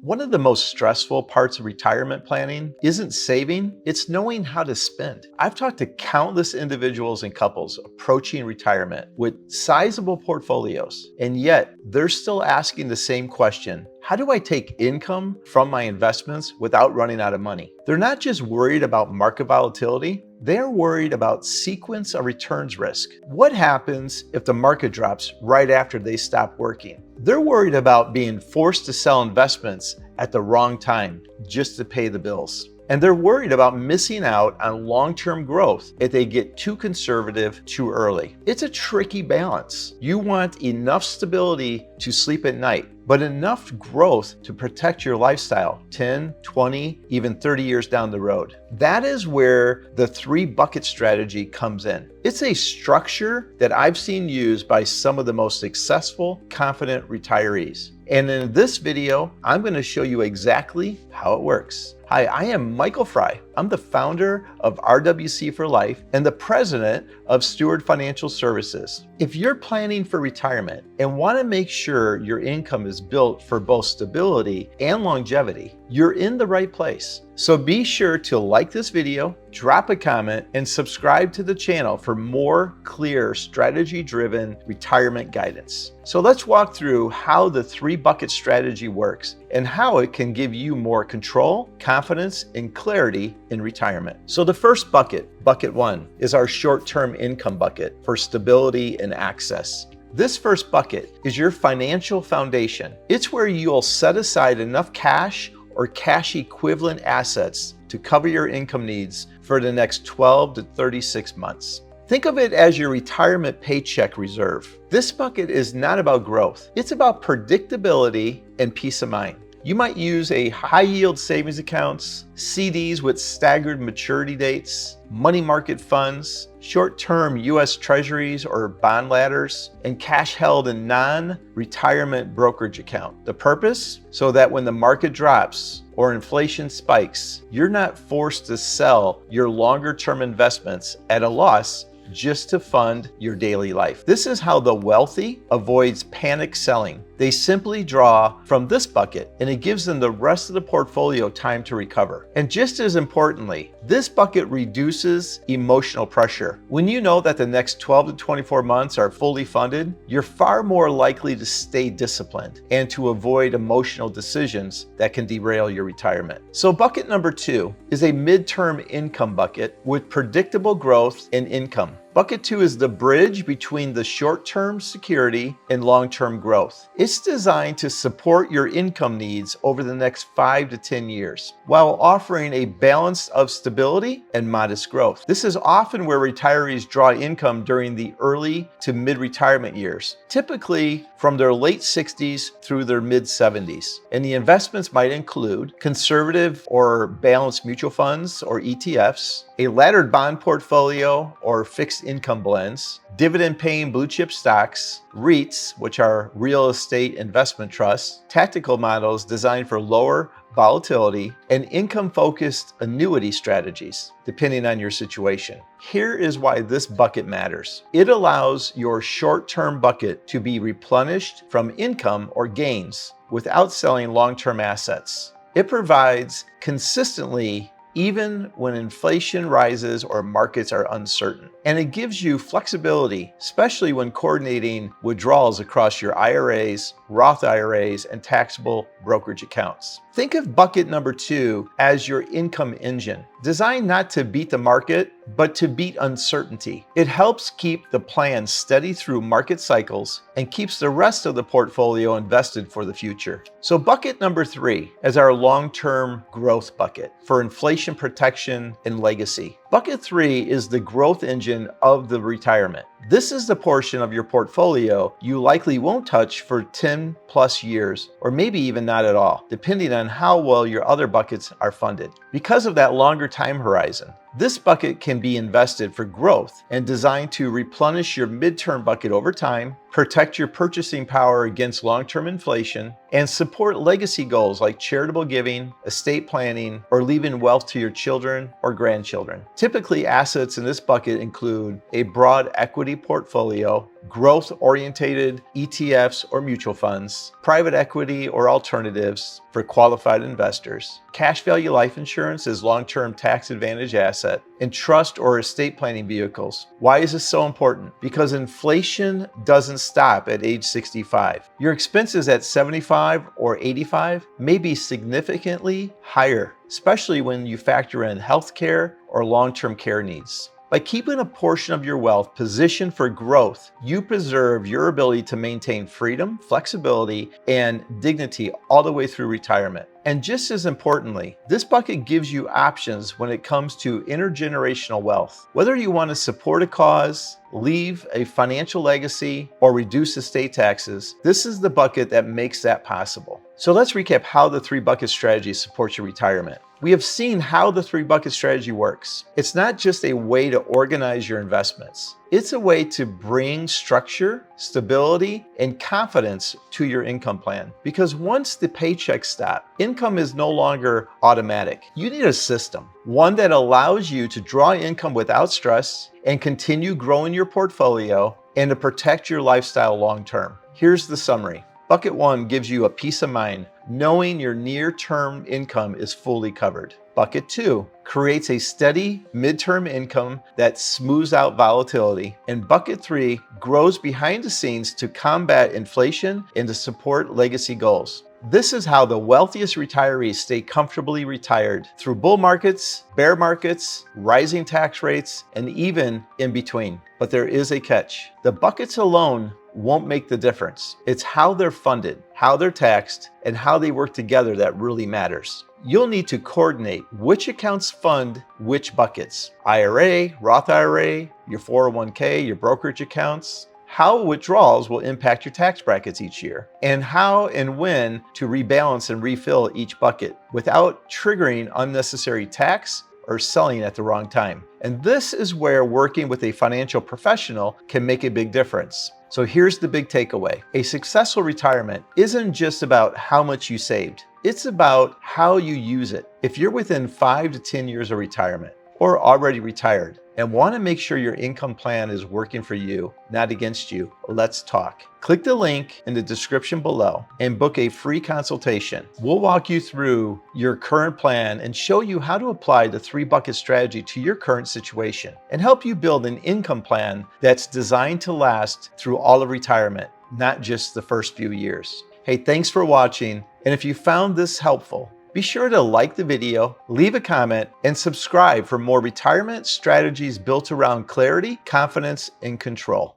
One of the most stressful parts of retirement planning isn't saving, it's knowing how to spend. I've talked to countless individuals and couples approaching retirement with sizable portfolios, and yet they're still asking the same question: how do I take income from my investments without running out of money? They're not just worried about market volatility, they're worried about sequence of returns risk. What happens if the market drops right after they stop working? They're worried about being forced to sell investments at the wrong time just to pay the bills. And they're worried about missing out on long-term growth if they get too conservative too early. It's a tricky balance. You want enough stability to sleep at night, but enough growth to protect your lifestyle 10, 20, even 30 years down the road. That is where the 3-bucket strategy comes in. It's a structure that I've seen used by some of the most successful, confident retirees. And in this video, I'm going to show you exactly how it works. Hi, I am Michael Fry. I'm the founder of RWC for Life and the president of Steward Financial Services. If you're planning for retirement and want to make sure your income is built for both stability and longevity, you're in the right place. So be sure to like this video, drop a comment, and subscribe to the channel for more clear, strategy-driven retirement guidance. So let's walk through how the 3-bucket strategy works and how it can give you more control, confidence, and clarity in retirement. So the first bucket, bucket 1, is our short-term income bucket for stability and access. This first bucket is your financial foundation. It's where you'll set aside enough cash or cash equivalent assets to cover your income needs for the next 12 to 36 months. Think of it as your retirement paycheck reserve. This bucket is not about growth. It's about predictability and peace of mind. You might use a high-yield savings accounts, CDs with staggered maturity dates, money market funds, short-term U.S. Treasuries or bond ladders, and cash held in non-retirement brokerage account. The purpose? So that when the market drops or inflation spikes, you're not forced to sell your longer-term investments at a loss just to fund your daily life. This is how the wealthy avoids panic selling. They simply draw from this bucket and it gives them the rest of the portfolio time to recover. And just as importantly, this bucket reduces emotional pressure. When you know that the next 12 to 24 months are fully funded, you're far more likely to stay disciplined and to avoid emotional decisions that can derail your retirement. So bucket number 2 is a midterm income bucket with predictable growth and income. Bucket 2 is the bridge between the short-term security and long-term growth. It's designed to support your income needs over the next 5 to 10 years, while offering a balance of stability and modest growth. This is often where retirees draw income during the early to mid-retirement years, typically from their late 60s through their mid-70s. And the investments might include conservative or balanced mutual funds or ETFs, a laddered bond portfolio or fixed income blends, dividend-paying blue chip stocks, REITs, which are real estate investment trusts, tactical models designed for lower volatility, and income-focused annuity strategies, depending on your situation. Here is why this bucket matters. It allows your short-term bucket to be replenished from income or gains without selling long-term assets. It provides consistently even when inflation rises or markets are uncertain. And it gives you flexibility, especially when coordinating withdrawals across your IRAs, Roth IRAs, and taxable brokerage accounts. Think of bucket number 2 as your income engine, designed not to beat the market, but to beat uncertainty. It helps keep the plan steady through market cycles and keeps the rest of the portfolio invested for the future. So bucket number 3 is our long-term growth bucket for inflation protection and legacy. Bucket 3 is the growth engine of the retirement. This is the portion of your portfolio you likely won't touch for 10 plus years, or maybe even not at all, depending on how well your other buckets are funded. Because of that longer time horizon, this bucket can be invested for growth and designed to replenish your midterm bucket over time, protect your purchasing power against long-term inflation, and support legacy goals like charitable giving, estate planning, or leaving wealth to your children or grandchildren. Typically, assets in this bucket include a broad equity equity portfolio, growth-oriented ETFs or mutual funds, private equity or alternatives for qualified investors, cash value life insurance as long-term tax advantage asset, and trust or estate planning vehicles. Why is this so important? Because inflation doesn't stop at age 65. Your expenses at 75 or 85 may be significantly higher, especially when you factor in healthcare or long-term care needs. By keeping a portion of your wealth positioned for growth, you preserve your ability to maintain freedom, flexibility, and dignity all the way through retirement. And just as importantly, this bucket gives you options when it comes to intergenerational wealth. Whether you want to support a cause, leave a financial legacy, or reduce estate taxes, this is the bucket that makes that possible. So let's recap how the 3-bucket strategy supports your retirement. We have seen how the 3-bucket strategy works. It's not just a way to organize your investments. It's a way to bring structure, stability, and confidence to your income plan. Because once the paychecks stop, income is no longer automatic. You need a system, one that allows you to draw income without stress and continue growing your portfolio and to protect your lifestyle long term. Here's the summary. Bucket 1 gives you a peace of mind, knowing your near-term income is fully covered. Bucket 2 creates a steady midterm income that smooths out volatility. And Bucket 3 grows behind the scenes to combat inflation and to support legacy goals. This is how the wealthiest retirees stay comfortably retired through bull markets, bear markets, rising tax rates, and even in between. But there is a catch. The buckets alone won't make the difference. It's how they're funded, how they're taxed, and how they work together that really matters. You'll need to coordinate which accounts fund which buckets. IRA, Roth IRA, your 401k, your brokerage accounts, how withdrawals will impact your tax brackets each year, and how and when to rebalance and refill each bucket without triggering unnecessary tax or selling at the wrong time. And this is where working with a financial professional can make a big difference. So here's the big takeaway. A successful retirement isn't just about how much you saved. It's about how you use it. If you're within 5 to 10 years of retirement or already retired and want to make sure your income plan is working for you, not against you, let's talk. Click the link in the description below and book a free consultation. We'll walk you through your current plan and show you how to apply the 3-bucket strategy to your current situation and help you build an income plan that's designed to last through all of retirement, not just the first few years. Hey, thanks for watching. And if you found this helpful, be sure to like the video, leave a comment, and subscribe for more retirement strategies built around clarity, confidence, and control.